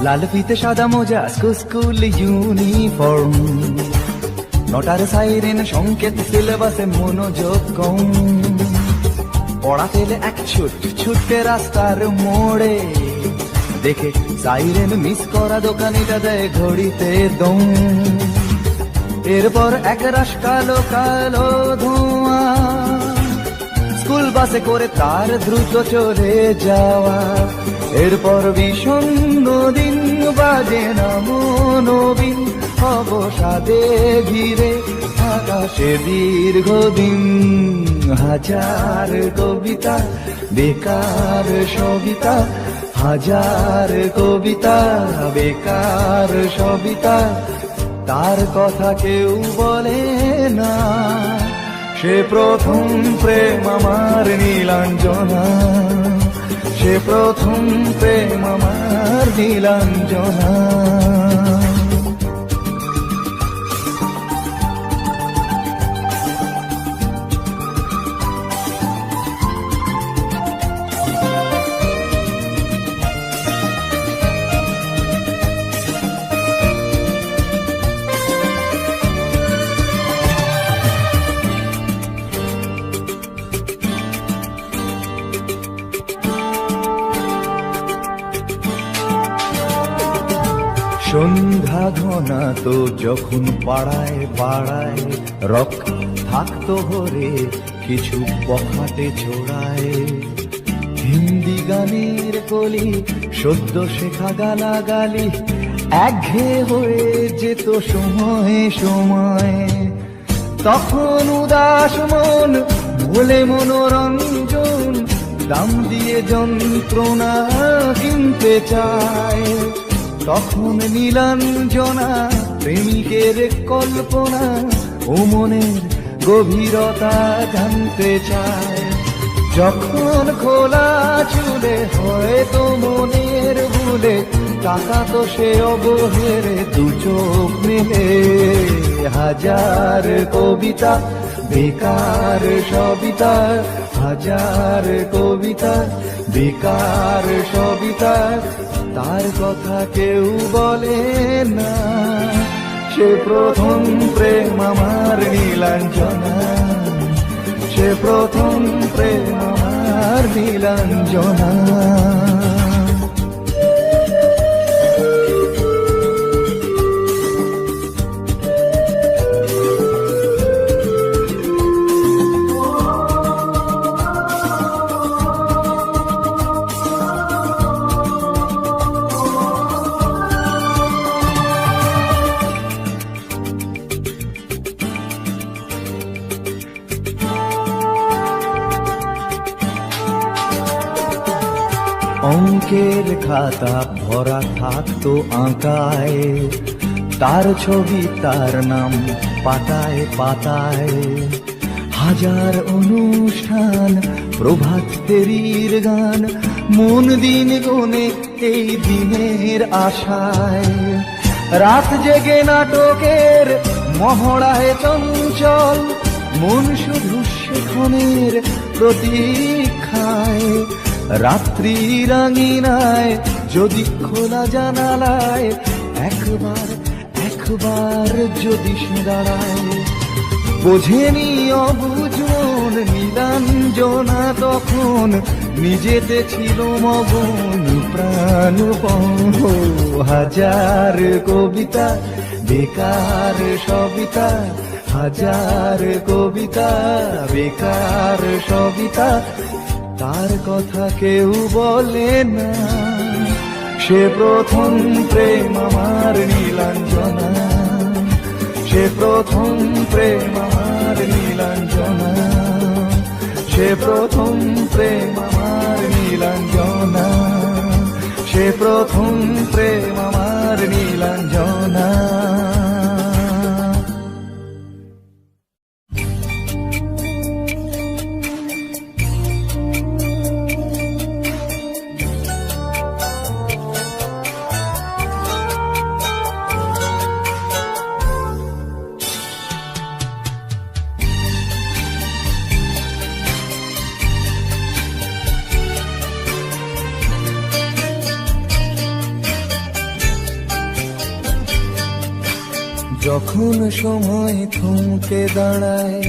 লাল ফিতে সাদা মোজা স্কুল ইউনিফর্ম, নটার সাইরেন সংকেত সিলেবাসে মনোযোগ কম। পড়া ফেলে এক ছুটে রাস্তার মোড়ে, দেখে সাইরেন মিস করা দোকানিটা দেয় ঘড়িতে দম। এরপর এক রাশ কালো কালো ধোঁয়া, স্কুল বাসে করে তার দ্রুত চলে যাওয়া। এরপর বিষণ্ণ দিন বাজে না মনোবিন, অবসাদে ঘিরে আকাশে দীর্ঘদিন। হাজার কবিতা বেকার সবিতা, হাজার কবিতা বেকার সবিতা, তার কথা কেউ বলে না। সে প্রথম প্রেম আমার নীলাঞ্জনা, সে প্রথম প্রেম আমার নীলাঞ্জনা। সন্ধ্যা ঘনা তো যখন পাড়ায় পাড়ায় রক থাকতো ভরে কিছু পখাটে ছোড়ায়। হিন্দি গানের কলি সদ্য শেখা গালাগালি একঘেয়ে হয়ে যেত সময়ে সময়ে। তখন উদাস মন বলে মনোরঞ্জন, দাম দিয়ে যন্ত্রণা কিনতে চায়। তখন নীলাঞ্জনা প্রেমিকের কল্পনা ও মনের গভীরতা জানতে চায়। যখন খোলা চুলে হয়তো মনের ভুলে তাকাতো সে অবহেরে দু চোখ মেলে। হাজার কবিতা বেকার সবিতা, হাজার কবিতা বেকার সবিতা, তার কথা কেউ বলে না। সে প্রথম প্রেম আমার নীলাঞ্জনা, সে প্রথম প্রেম আমার নীলাঞ্জনা। অঙ্কের খাতা ভরা থাকতো আঁকায়, তার ছবি তার নাম পাতায় পাতায়। হাজার অনুষ্ঠান প্রভাত ফেরির গান, মন দিন গোনে এই দিনের আশায়। রাত জেগে নাটকের মহড়ায় চঞ্চল, মন শুধু সেখানের প্রতীক্ষায়। রাত্রি রাঙিনায় যদি খোলা জানালায় একবার একবার যদি সে দাঁড়ায়। বোঝেনি অবুঝ মন নীলাঞ্জনা তখন, নিজেতে ছিল মগন প্রাণপণ। হাজার কবিতা বেকার সবিতা, হাজার কবিতা বেকার সবিতা, তার কথা কেউ বলে না। সে প্রথম প্রেম আমার নীলাঞ্জনা, সে প্রথম প্রেম আমার নীলাঞ্জনা, সে প্রথম প্রেম আমার নীলাঞ্জনা, সে প্রথম প্রেম আমার নীলাঞ্জনা। যখন সময় থমকে দাঁড়ায়,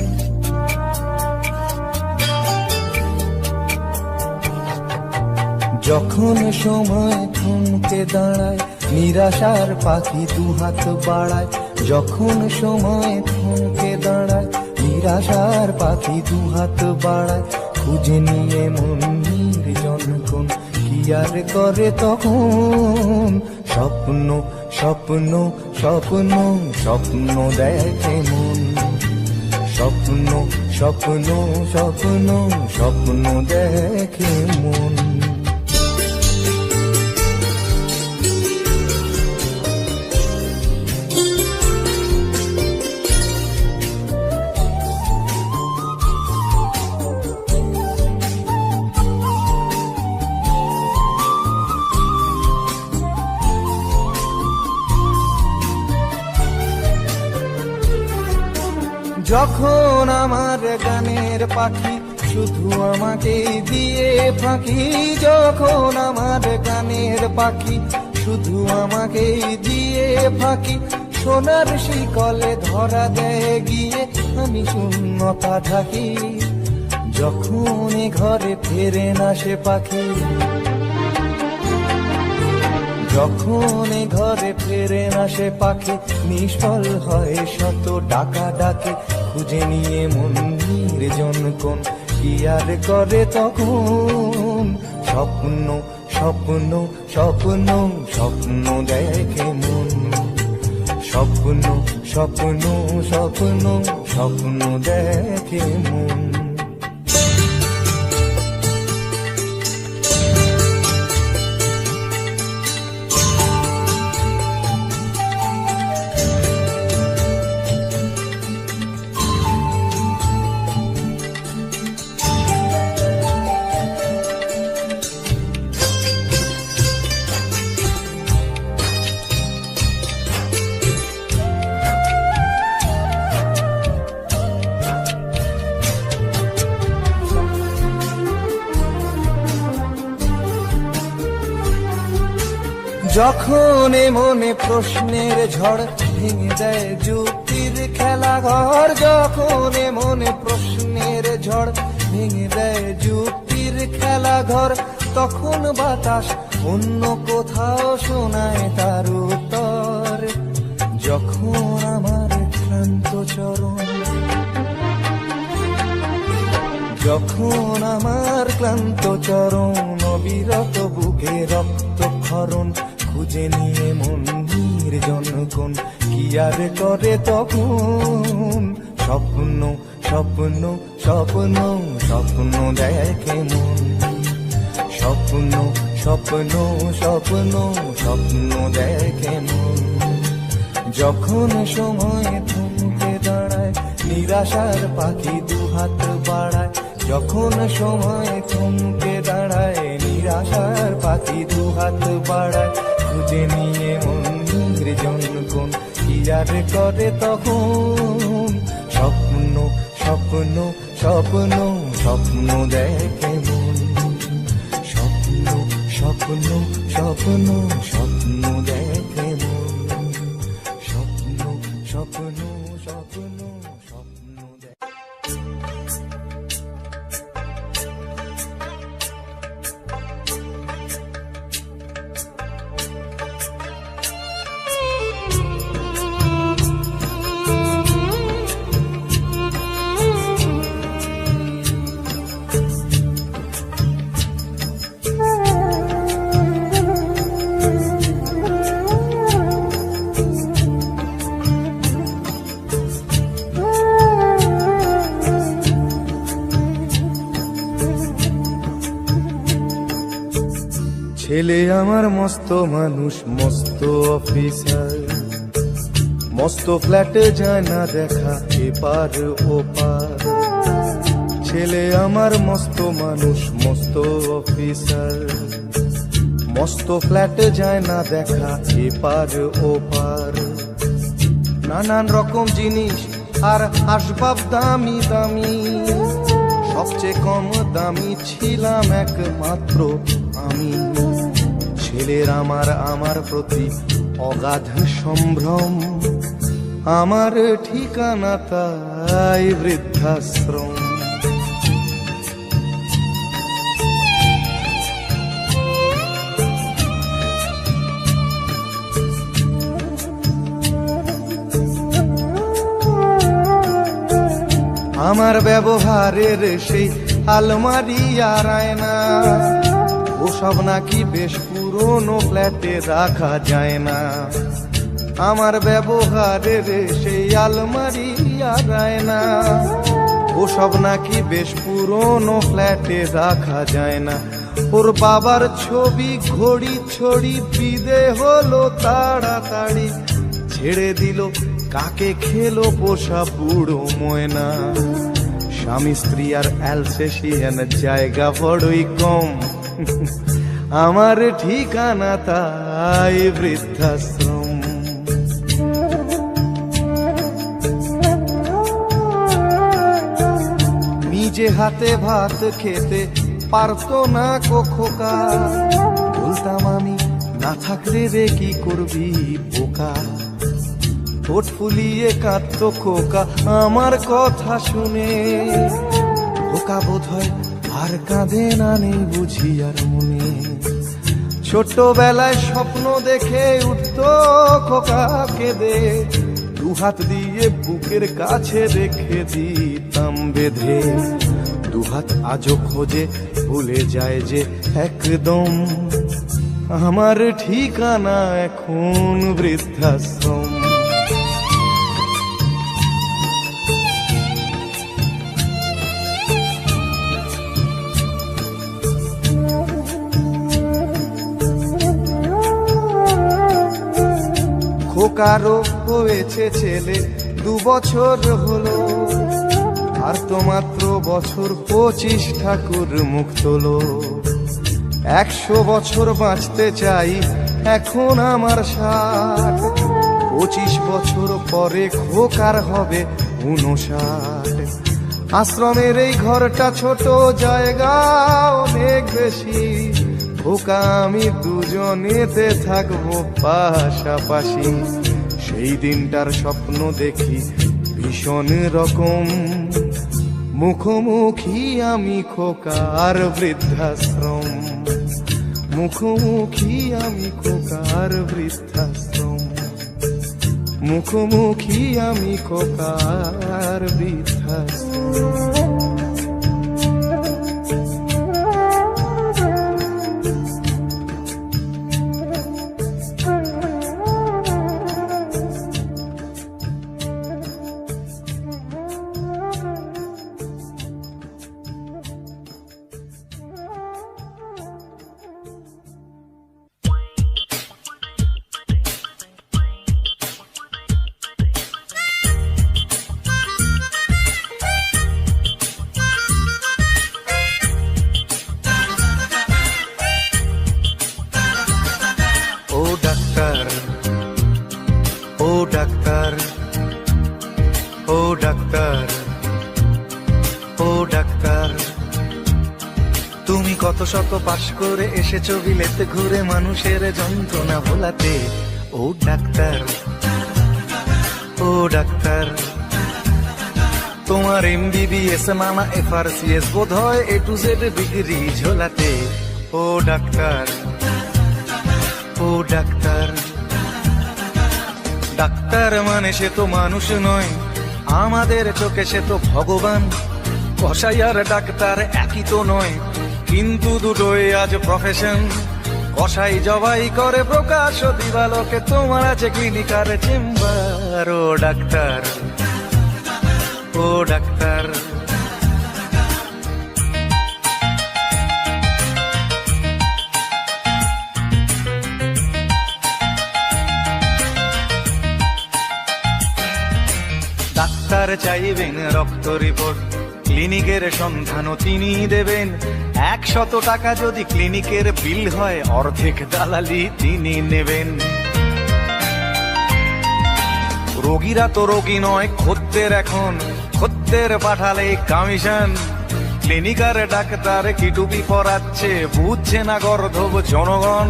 যখন সময় থমকে দাঁড়ায়, নিরাশার পাখি দুহাত বাড়ায়। যখন সময় থমকে দাঁড়ায়, নিরাশার পাখি দুহাত বাড়ায়। খুঁজে নিয়ে মন নির্জন কোন কি আর করে তখন। স্বপ্ন স্বপ্ন স্বপ্ন স্বপ্ন দেখে মন, স্বপ্ন স্বপ্ন স্বপ্ন স্বপ্ন দেখে মন। যখন আমার গানের পাখি শুধু আমাকে দিয়ে ফাঁকি, যখন আমার গানের পাখি শুধু আমাকে দিয়ে ফাঁকি। সোনার শিকলে ধরা দেয় গিয়ে আমি শূন্যতা ঢাকি। যখন ঘরে ফেরে না সে পাখি, যখন ঘরে ফেরে না সে পাখি, নিষ্ফল হয় শত ডাকা ডাকে। খুঁজে নিয়ে মন নির্জন কোন কি আর করে তখন। স্বপ্ন স্বপ্ন স্বপ্ন স্বপ্ন দেখে মন, স্বপ্ন স্বপ্ন স্বপ্ন স্বপ্ন দেখে মন। যখন মনে প্রশ্নের ঝড় ভেঙে দেয় যুক্তির খেলা ঘর, যখন মনে প্রশ্নের ঝড় ভেঙে দেয় যুক্তির খেলা ঘর। তখন বাতাস অন্য কোথাও শোনায় তার উত্তর। যখন আমার ক্লান্ত চরণ, যখন আমার ক্লান্ত চরণ অবিরত বুকে রক্ত ক্ষরণ। খুঁজে নিয়ে মন নির্জন কোন কি আর করে তখন। স্বপ্ন স্বপ্ন স্বপ্ন স্বপ্ন দেখে মন, স্বপ্ন স্বপ্ন স্বপ্ন স্বপ্ন দেখে মন। যখন সময় থমকে দাঁড়ায়, নিরাশার পাখি দুহাত বাড়ায়। যখন সময় থমকে দাঁড়ায়, নিরাশার পাখি দুহাত বাড়ায়। খুঁজে নিয়ে মন নির্জন কোন কি আর করে তখন। স্বপ্ন স্বপ্ন স্বপ্ন স্বপ্ন দেখে মন, স্বপ্ন স্বপ্ন স্বপ্ন স্বপ্ন দেখে মন, স্বপ্ন স্বপ্ন স্বপ্ন স্বপ্ন দেখে। ছেলে আমার মস্ত মানুষ, মস্ত অফিসার, মস্ত ফ্ল্যাটে যায় না দেখা এপার ওপার। ছেলে আমার মস্ত মানুষ, মস্ত অফিসার, মস্ত ফ্ল্যাটে যায় না দেখা এপার ওপার। নানান রকম জিনিস আর আসবাব দামি দামি, সবচেয়ে কম দামি ছিলাম একমাত্র আমি। ছেলের আমার প্রতি অগাধ সম্ভ্রম, আমার ঠিকানা তাই বৃদ্ধাশ্রম। আমার ব্যবহারের সেই আলমারি আর আয়না, ওসব নাকি বেশ পুরনো ফ্ল্যাটে রাখা যায় না। আমার ব্যবহারের সেই আলমারি আর আয়না, ওসব নাকি বেশ পুরনো ফ্ল্যাটে রাখা যায় না। ওর বাবার ছবি ঘড়ি ছড়ি বিদে হলো তাড়াতাড়ি, ছেড়ে দিল কাকে খেলো পোষা বুড়ো ময়না। স্বামী স্ত্রী আর অ্যালসেশিয়ান জায়গা বড়ই কম, আমার ঠিকানা তাই বৃদ্ধাশ্রম। নিজে হাতে ভাত খেতে পারতো না খোকা, বলতাম আমি না থাকলে রে কি করবি বোকা। ঠোঁট ফুলিয়ে কাঁদতো খোকা আমার কথা শুনে, খোকা বোধ হয় আর কাঁদে না, নেই বুঝি আর মনে। ছোটবেলায় স্বপ্ন দেখে উঠতো খোকা কেঁদে, দুহাত দিয়ে বুকের কাছে রেখে দিতাম বেঁধে। দুহাত আজও খোঁজে ভুলে যায় যে একদম, আমার ঠিকানা এখন বৃদ্ধাশ্রম। খোকারও হয়েছে ছেলে 2 বছর হলো, আর তো মাত্র বছর 25 ঠাকুর মুখ তোলো। 100 বছর বাঁচতে চাই এখন আমার 60, 25 বছর পরে খোকার হবে 59। আশ্রমের এই ঘরটা ছোট, জায়গা অনেক বেশি, খোকা আমি দুজনেতে থাকবো পাশাপাশি। সেই দিনটার স্বপ্ন দেখি ভীষণ রকম, মুখোমুখি আমি খোকার বৃদ্ধাশ্রম। মুখোমুখি আমি খোকার বৃদ্ধাশ্রম, মুখোমুখি আমি খোকার বৃদ্ধাশ্রম। তুমি কত শত পাশ করে এসেছো বিলেতে ঘুরে মানুষের যন্ত্রণা ভোলাতে। ও ডাক্তার, ও ডাক্তার, তোমার MBBS নানা FRCS বোধ হয় A to Z ডিগ্রি ঝোলাতে। ও ডাক্তার, ও ডাক্তার, ডাক্তার মানে সে তো মানুষ নয়, আমাদের চোখে সে তো ভগবান। কসাই আর ডাক্তার একই তো নয়, কিন্তু দুটোই আজ প্রফেশন। কসাই জবাই করে প্রকাশ দিবালোকে, তোমার আছে ক্লিনিকার চেম্বার। ও ডাক্তার, ও ডাক্তার, ডাক্তার চাইবেন রক্ত রিপোর্ট, ক্লিনিকের সন্ধানও তিনি দেবেন। 100 টাকা যদি ক্লিনিকের বিল হয়, অর্ধেক দালালি তিনি নেবেন। রোগীরা তো রোগী নয় খদ্দের, এখন খদ্দের পাঠালে কমিশন। ক্লিনিকার ডাক্তার কি টুপি পরাচ্ছে, বুঝছে না গর্ধব জনগণ।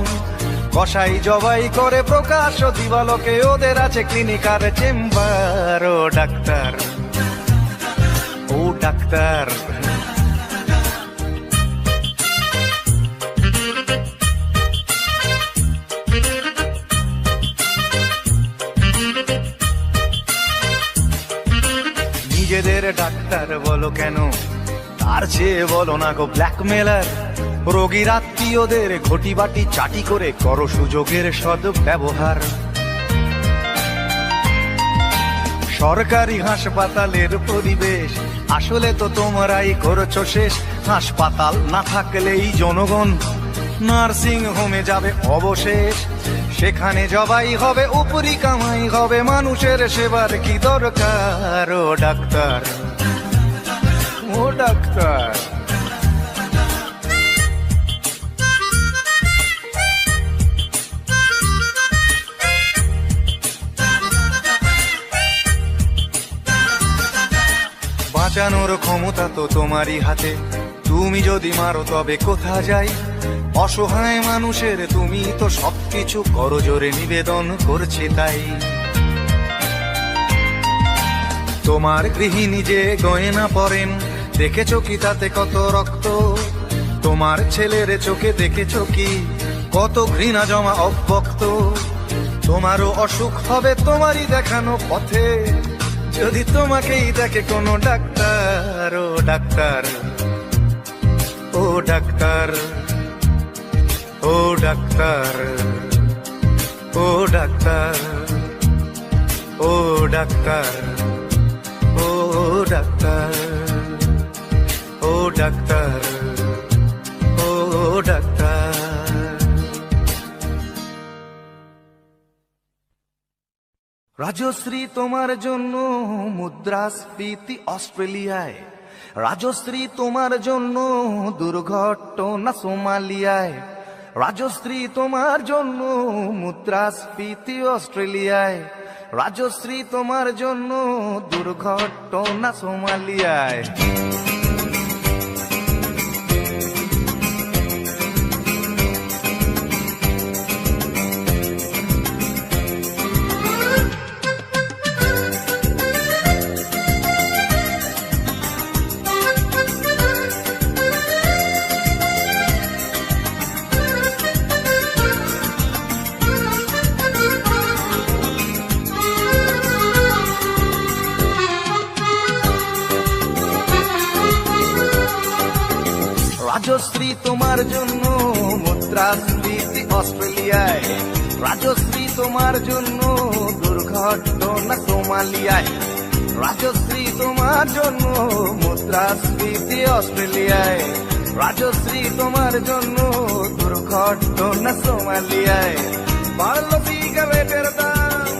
কসাই জবাই করে প্রকাশ দিবালোকে, ওদের আছে ক্লিনিকার চেম্বার। ও ডাক্তার, ও ডাক্তার, নিজেদের ডাক্তার বলো কেন, তার চেয়ে বলো না গো ব্ল্যাকমেলার। রোগীর আত্মীয়দের ঘটি বাটি চাটি করে করো সুযোগের সদ্ব্যবহার। সরকারি হাসপাতালের পরিবেশ আসলে তো তোমরাই করছো শেষ। হাসপাতাল না থাকলেই জনগণ নার্সিং হোমে যাবে অবশেষ। সেখানে জবাই হবে, উপরি কামাই হবে, মানুষের সেবার কি দরকার। ও ডাক্তার, ও ডাক্তার, বাঁচানোর ক্ষমতা তো তোমারই হাতে, তুমি যদি মারো তবে কোথা যাই। অসহায় মানুষের তুমি তো সবকিছু করো জোরে, নিবেদন করছে তাই। তোমার গৃহিণী যে গয়না পরেন, দেখেছো কি তাতে কত রক্ত? তোমার ছেলের চোখে দেখেছো কি কত ঘৃণা জমা অব্যক্ত? তোমারও অসুখ হবে তোমারই দেখানো পথে, যদি তোমাকেই দেখে কোনো ডাক্তার। ও ডাক্তার, ও ডাক্তার, ও ডাক্তার, ও ডাক্তার, ও ডাক্তার, ও ডাক্তার, ও ডাক্তার, ও ডাক্তার। রাজশ্রী তোমার জন্য মুদ্রাস্ফীতি অস্ট্রেলিয়ায়, রাজশ্রী তোমার জন্য দুর্ঘটনা সোমালিয়ায়, রাজশ্রী তোমার জন্য মুদ্রাস্ফীতি অস্ট্রেলিয়ায়, রাজশ্রী তোমার জন্য দুর্ঘটনা সোমালিয়ায়। রাজশ্রী তোমার জন্য মুদ্রাস্ফীতি অস্ট্রেলিয়ায়, রাজশ্রী তোমার জন্য দুর্ঘটনা সোমালিয়ায়, রাজশ্রী তোমার জন্য মুদ্রাস্ফীতি অস্ট্রেলিয়ায়, রাজশ্রী তোমার জন্য দুর্ঘটনা সোমালিয়ায়। বাড়লো সিগারেটের দাম,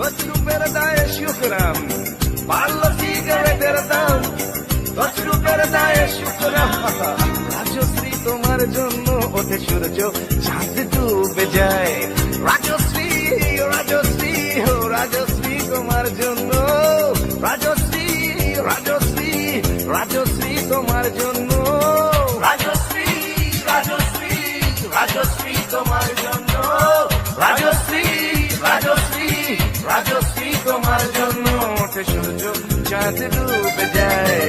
10 রুপের দায়ে শুকরাম, বাড়লো সিগারেটের দাম, 10 রুপের দায়ে শুকরাম। রাজশ্রী তোমার জন্য ওঠে সূর্য, চাঁদ ডুবে যায়। রাজশ্রী, রাজশ্রী, ও রাজশ্রী তোমার জন্য, রাজশ্রী, রাজশ্রী, রাজশ্রী তোমার জন্য, রাজশ্রী, রাজশ্রী, রাজশ্রী তোমার জন্য, রাজশ্রী, রাজশ্রী, রাজশ্রী তোমার জন্য ওঠে সূর্য, চাঁদ ডুবে যায়।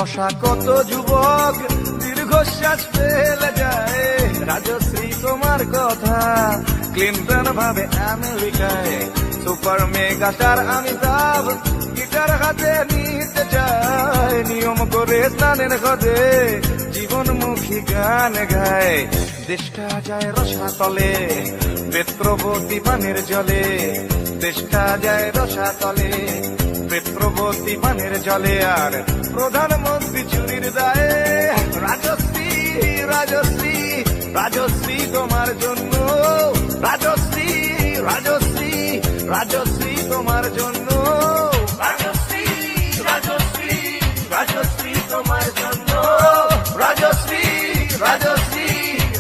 বসা কত যুবক দীর্ঘশ্বাস ফেলে যায়। রাজশ্রী তোমার কথা ক্লিন্টন ভাবে আমেরিকায়, super mega star Amitabh guitar হাতে নিতে চায়। নিয়ম করে স্নানের ঘরে জীবনমুখী গান গায়। দেশটা যায় রসাতলে পেত্রবতী পানের জলে, দেশটা যায় রসাতলে পেত্রবতী পানের জলে। আর প্রধানমন্ত্রী চুরির দায়ে রাজশ্রী রাজশ্রী রাজশ্রী তোমার জন্য, রাজশ্রী রাজশ্রী রাজশ্রী তোমার জন্য, রাজশ্রী রাজশ্রী রাজশ্রী তোমার জন্য, রাজশ্রী রাজশ্রী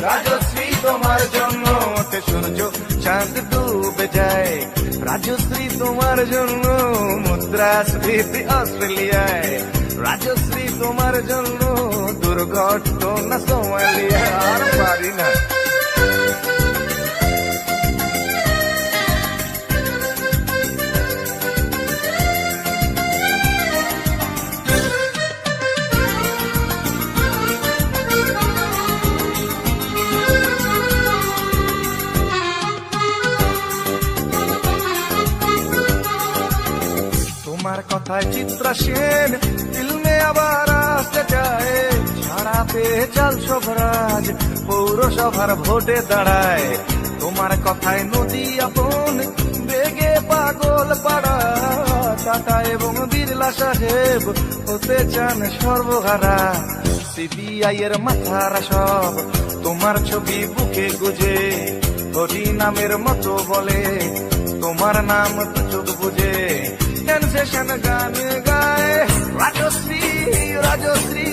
রাজশ্রী তোমার জন্য। সূর্য চাঁদ ডুবে যায় রাজশ্রী তোমার জন্য, মুদ্রাস্ফীতি অস্ট্রেলিয়ায় রাজশ্রী তোমার জন্য, দুর্ঘটনা সোমালিয়া। আর পারি না। তোমার কথায় চিত্রা সেন ফিল্মে আবার আসতে চায়। ছাড়া পেয়ে চাল সবরাজ পৌরসভার ভোটে দাঁড়ায়। তোমার কথায় নদী আপন বেগে পাগল পাড়া, টাটা এবং বিড়লা সাহেব হতে চান সর্বহারা। সিবিআই এর মাথারা সব তোমার ছবি বুকে গুজে, হরি নামের মতো বলে তোমার নাম তো চোখ বুঝে। সেনসেশন গান গায় রাজশ্রী রাজশ্রী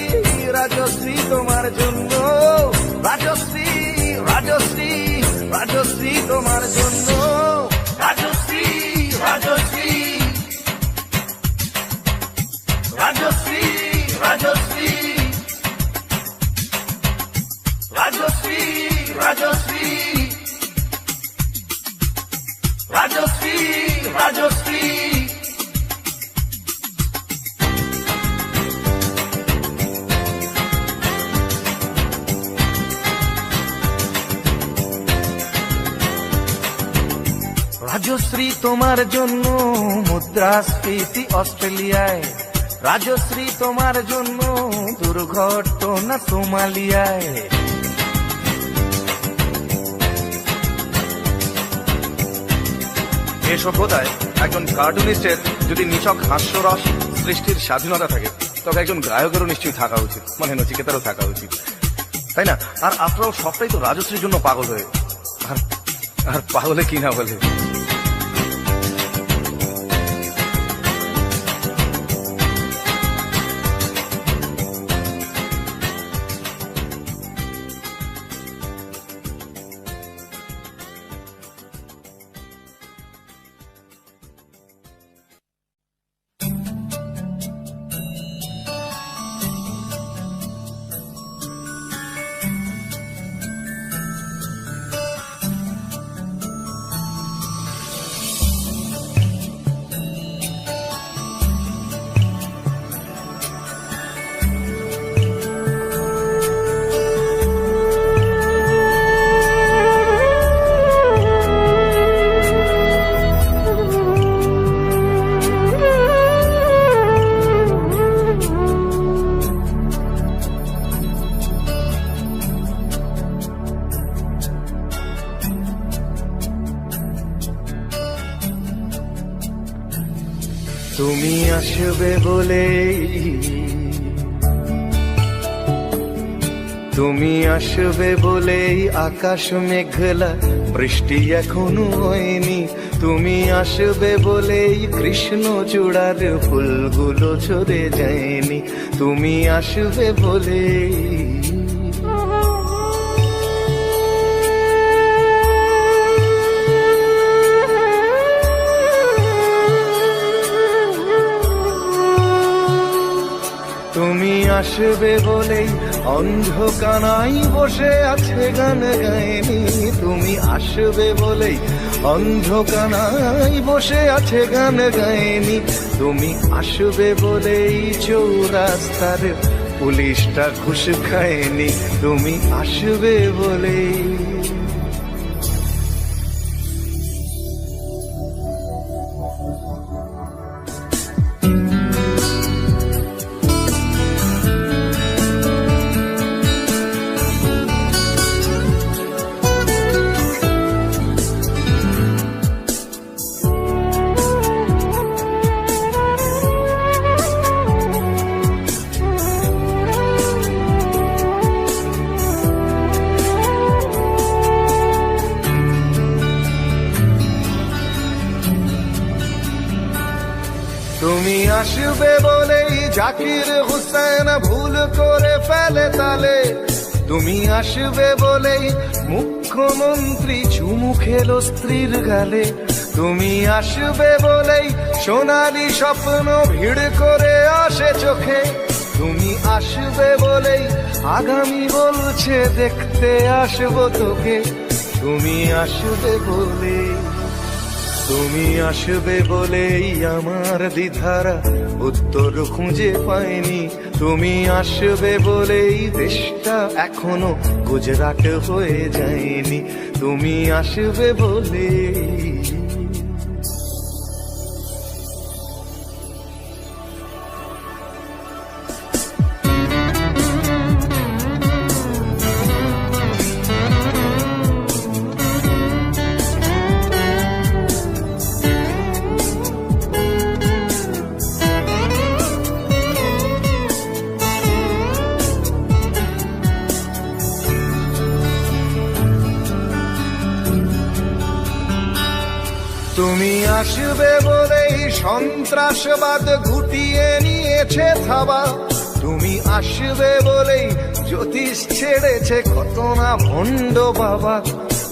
রাজশ্রী তোমার জন্য, রাজশ্রী রাজশ্রী রাজশ্রী তোমার জন্য, রাজশ্রী রাজশ্রী রাজশ্রী রাজশ্রী রাজশ্রী রাজশ্রী রাজশ্রী রাজশ্রী। রাজশ্রী তোমার জন্য মুদ্রাস্ফীতি অস্ট্রেলিয়ায়, রাজশ্রী তোমার জন্য দুর্ঘটনা সোমালিয়ায়। এ সভ্যতায় একজন কার্টুনিস্টের যদি নিছক হাস্যরস সৃষ্টির স্বাধীনতা থাকে, তবে একজন গায়কেরও নিশ্চয়ই থাকা উচিত, মানে নচিকেতারও থাকা উচিত, তাই না? আর আপনারাও সবটাই তো রাজশ্রীর জন্য পাগল হয়ে, আর পাগলে কি না বলে। তুমি আসবে বলেই, তুমি আসবে বলেই আকাশ মেঘলা, বৃষ্টি এখনো হয়নি। তুমি আসবে বলেই কৃষ্ণ চূড়ার ফুলগুলো ঝরে যায়নি। তুমি আসবে বলেই তুমি আসবে বলেই অন্ধ কানাই বসে আছে গান গায়নি, তুমি আসবে বলেই। অন্ধ কানাই বসে আছে গান গায়নি, তুমি আসবে বলেই। চৌরাস্তার পুলিশটা ঘুষ খায়নি, তুমি আসবে বলেই। তুমি আসবে বলেই জাকির হুসেন ভুল করে ফেলে তালে, তুমি আসবে বলেই মুখ্যমন্ত্রী চুমু খেলো স্ত্রীর গালে, তুমি আসবে বলেই সোনালি স্বপ্ন ভিড় করে আসে চোখে, তুমি আসবে বলেই আগামী বলছে দেখতে আসবো তোকে, তুমি আসবে বলে। তুমি আসবে বলেই আমার দ্বিধারা উত্তর খুঁজে পায়নি, তুমি আসবে বলেই দেশটা এখনো গুজরাট হয়ে যায়নি, তুমি আসবে বলেই। তুমি আসবে বলেই সন্ত্রাসবাদ গুটিয়ে নিয়েছে থাবা, তুমি আসবে বলেই জ্যোতিষ ছেড়েছে কত না ভণ্ড বাবা,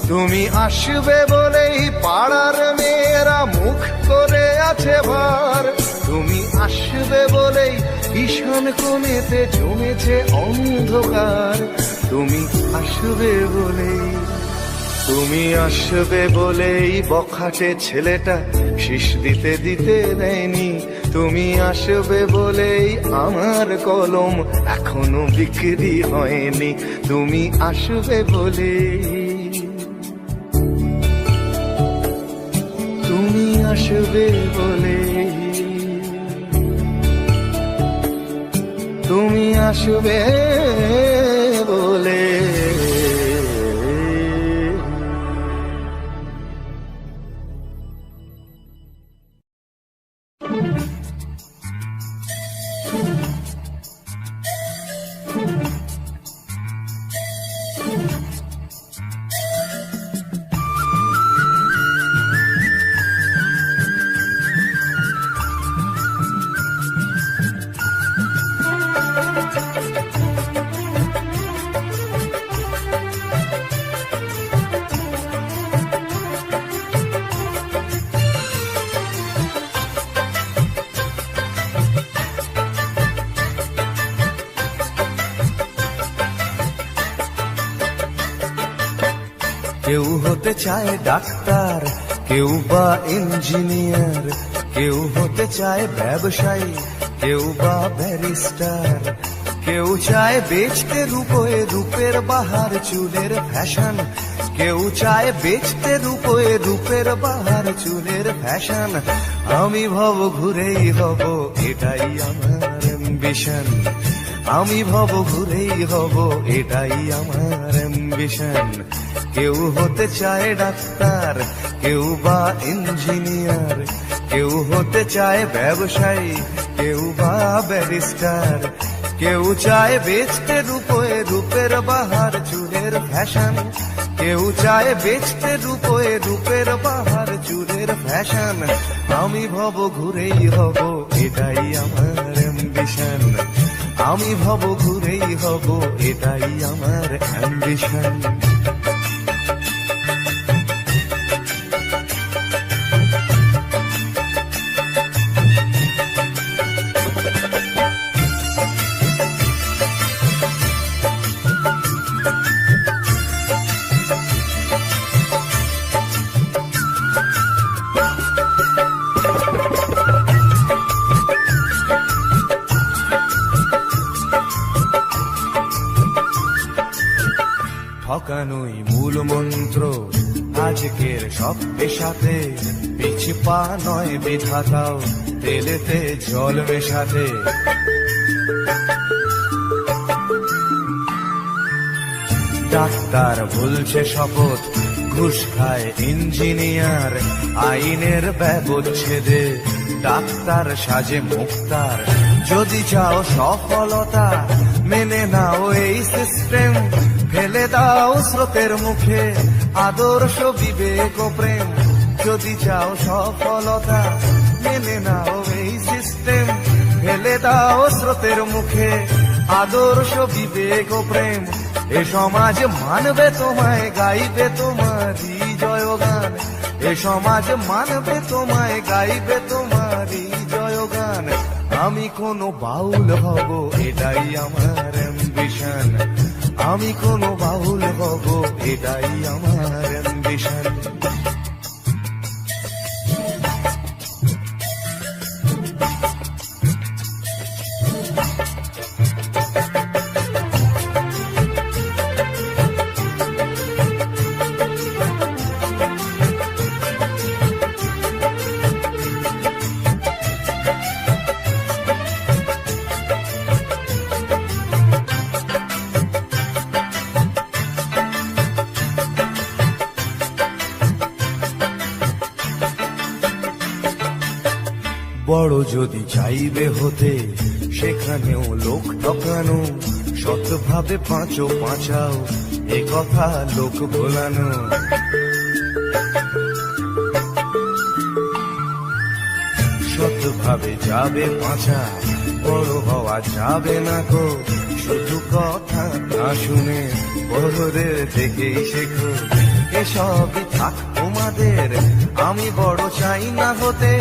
তুমি আসবে বলেই পাড়ার মেয়েরা মুখ করে আছে ভার, তুমি আসবে বলেই ঈশান কোণেতে জমেছে অন্ধকার, তুমি আসবে বলেই। তুমি আসবে বলেই বখাটে ছেলেটা শীষ দিতে দিতে দেয়নি, তুমি আসবে বলেই আমার কলম এখনো বিক্রি হয়নি, তুমি আসবে বলেই। তুমি আসবে বলেই, তুমি আসবে বলে। কেউ হতে চায় ডাক্তার, কেউ বা ইঞ্জিনিয়ার, কেউ হতে চায় ব্যবসায়ী, কেউ বা ব্যারিস্টার, কেউ চায় বেচতে রূপে রূপের বাহার চুলের ফ্যাশন, কেউ চায় বেচতে রূপে রূপের বাহার চুলের ফ্যাশন। আমি ভব ঘুরেই হব এটাই আমার অ্যাম্বিশন, আমি ভব ঘুরেই হব এটাই আমার অ্যাম্বিশন। কেউ হতে চায় ডাক্তার, কেউ বা ইঞ্জিনিয়ার, কেউ হতে চায় ব্যবসায়ী, কেউ বা ব্যারিস্টার, কেউ চায় বেচতে রূপে রূপের বাহার চুলের ফ্যাশন, কেউ চায় বেচতে রূপে রূপের বাহার চুলের ফ্যাশন। আমি ভব ঘুরেই হব এটাই আমার অ্যাম্বিশন, আমি ভব ঘুরেই হব এটাই আমার অ্যাম্বিশন। ঠকানোই মূল মন্ত্র আজকের সব পেশাতে, পিছে পা নয় বিধাতাও তেলেতে জল মেশাতে। ডাক্তার ভুলছে শপথ, ঘুষ খায় ইঞ্জিনিয়ার, আইনের ব্যবচ্ছেদে ডাক্তার সাজে মুক্তার। যদি চাও সফলতা মেনে নাও এই সিস্টেম, ফেলে দাও স্রোতের মুখে আদর্শ বিবেক ও প্রেম। যদি চাও সফলতা মেনে নাও এই সিস্টেম, ফেলে দাও স্রোতের মুখে আদর্শ বিবেক ও প্রেম। এ সমাজ মানবে তোমায়, গাইবে তোমারই জয়গান। এ সমাজ মানবে তোমায়, গাইবে তোমারই জয়গান। আমি কোনো বাউল হব এটাই আমার অ্যাম্বিশন, আমি কোনো বাউল হব এটাই আমার অ্যাম্বিশন। বড় যদি চাইবে হতে সেখানেও লোক ঠকানো, সৎভাবে পাঁচো পাঁচাও এ কথা লোক ভোলানো। সৎভাবে যাবে পাঁচা, বড় হওয়া যাবে না গো। শুধু কথা না শুনে বড়দের থেকেই শেখো। এসবই থাক তোমাদের, আমি বড় চাই না হতে।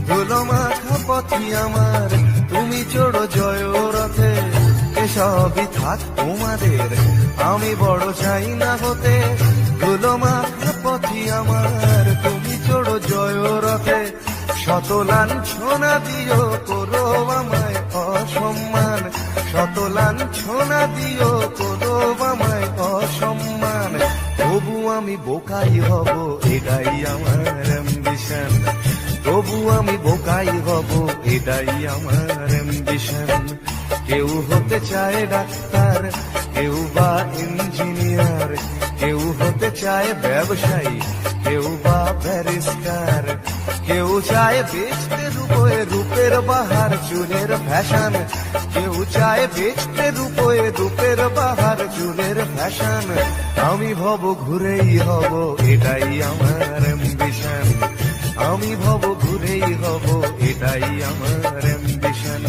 ধুলো মাখা পথই আমার, তুমি চড়ো জয় রথে। এসবই থাক তোমাদের, আমি বড় চাই না হতে। ধুলো মাখা পথই আমার, তুমি চড়ো জয় রথে। শত লাঞ্ছনা দিও করো আমায় অসম্মান, শত লাঞ্ছনা দিও করো আমায় অসম্মান। তবু আমি বোকাই হব এটাই আমার অ্যাম্বিশন, তবু আমি বোকাই হব এটাই আমার অ্যাম্বিশন। কেউ হতে চায় ডাক্তার, কেউ বা ইঞ্জিনিয়ার, কেউ হতে চায় ব্যবসায়ী, কেউ বা ব্যারিস্টার। কেউ চায় বেচতে রূপে রূপের বাহার চুলের ফ্যাশন, কেউ চায় বেচতে রূপে রূপের বাহার চুলের ফ্যাশন। আমি ভব ঘুরেই হব এটাই আমার অ্যাম্বিশন, আমি ভব ঘুরেই হব এটাই আমার অ্যাম্বিশন।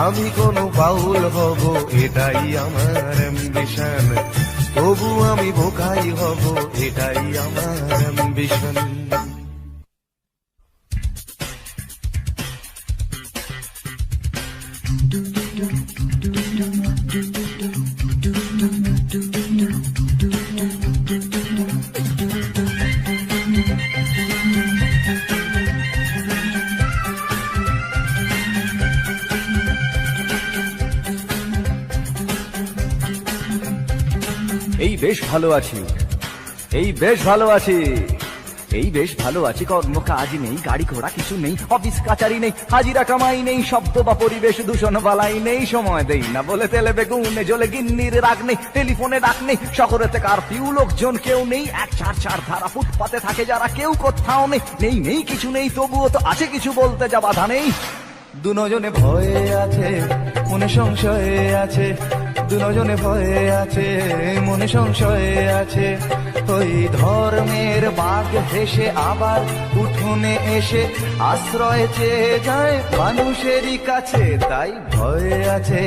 আমি কোনো বাউল হব এটাই আমার অ্যাম্বিশন, তবু আমি বোকাই হব এটাই আমার অ্যাম্বিশন। এই বেশ ভালো আছি, এই বেশ ভালো আছি, এই বেশ ভালো আছি। কর্ম কাজ নেই, গাড়ি ঘোড়া কিছু নেই, অফিস কাচারি নেই, হাজিরা কামাই নেই, শব্দ বা পরিবেশ দূষণ বালাই নেই। সময় দেই না বলে তেলে বেগুনে জ্বলে গিন্নির রাগ নেই, টেলিফোনে ডাক নেই, শহরেতে কারফিউ লোকজন কেউ নেই। 1-4-4 ধারা ফুটপাতে থাকে যারা, কেউ কোথাও নেই। নেই নেই কিছু নেই, তবুও তো আছে কিছু, বলতে যা বাধা নেই। দুজনে ভয়ে আছে, মনে সংশয়ে আছে, দুজনে ভয়ে আছে, মনে সংশয়ে আছে। ওই ধর্মের বাঘ ভেসে আবার উঠোনে এসে আশ্রয় চেয়ে যায় মানুষেরই কাছে। তাই ভয়ে আছে,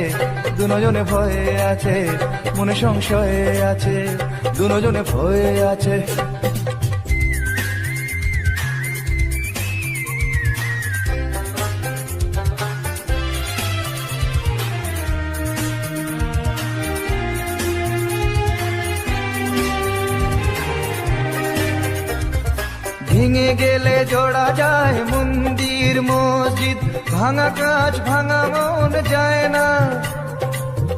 দুজনে ভয়ে আছে, মনে সংশয়ে আছে, দুজনে ভয়ে আছে। ভেঙে গেলে জোড়া যায় মন্দির মসজিদ, ভাঙা কাজ ভাঙা মন যায় না।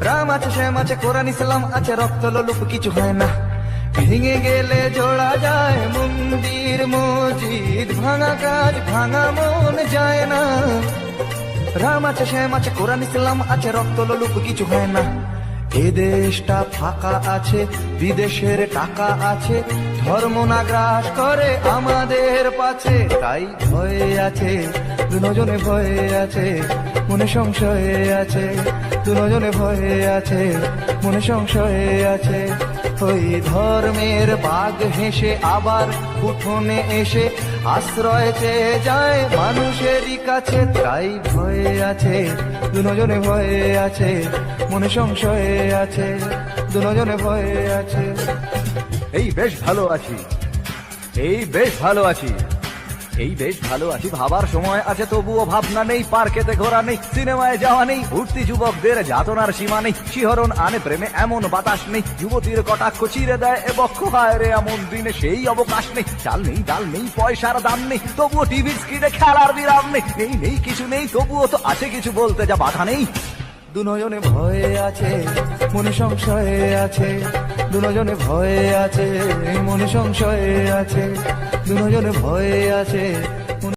রাম আছে শ্যাম আছে কোরআন ইসলাম আছে রক্ত লোলুপ কিছু হয় না ভেঙে গেলে জোড়া যায় মন্দির মসজিদ ভাঙা কাজ ভাঙা মন যায় না রাম আছে শ্যাম আছে কোরআন ইসলাম আছে রক্ত লোলুপ কিছু হয় না এ দেশটা ফাঁকা আছে বিদেশের টাকা আছে ধর্ম না গ্রাস করে আমাদের পাছে তাই ভয়ে আছে দুজনে ভয়ে আছে মনে সংশয়ে আছে দুজনে ভয়ে আছে মনে সংশয়ে আছে ওই ধর্মের বাঘ হেসে আবার উঠোনে এসে আশ্রয় চেয়ে যায় মানুষেরই কাছে তাই ভয়ে আছে দুজনে ভয়ে আছে মনে সংশয়ে আছে দুজনে ভয়ে আছে এই বেশ ভালো আছি এই বেশ ভালো আছি এই বেশ ভালো আছি ভাবার সময় আছে তবুও ভাবনা নেই পার্কেতে ঘোরা নেই সিনেমায় যাওয়া নেই উঠতি যুবকদের যাতনার সীমা নেই শিহরণ আনে প্রেমে এমন বাতাস নেই যুবতীর কটাক্ষ চিরে দেয় এ বক্ষ হায় রে এমন দিনে সেই অবকাশ নেই চাল নেই ডাল নেই পয়সার দাম নেই তবুও টিভির স্ক্রিনে খেলার বিরাম নেই নেই নেই কিছু নেই তবুও তো আছে কিছু বলতে যা বাধা নেই দুজনে ভয়ে আছে মনে সংশয়ে আছে দুজনে ভয়ে আছে মনে সংশয়ে আছে দুজনে ভয়ে আছে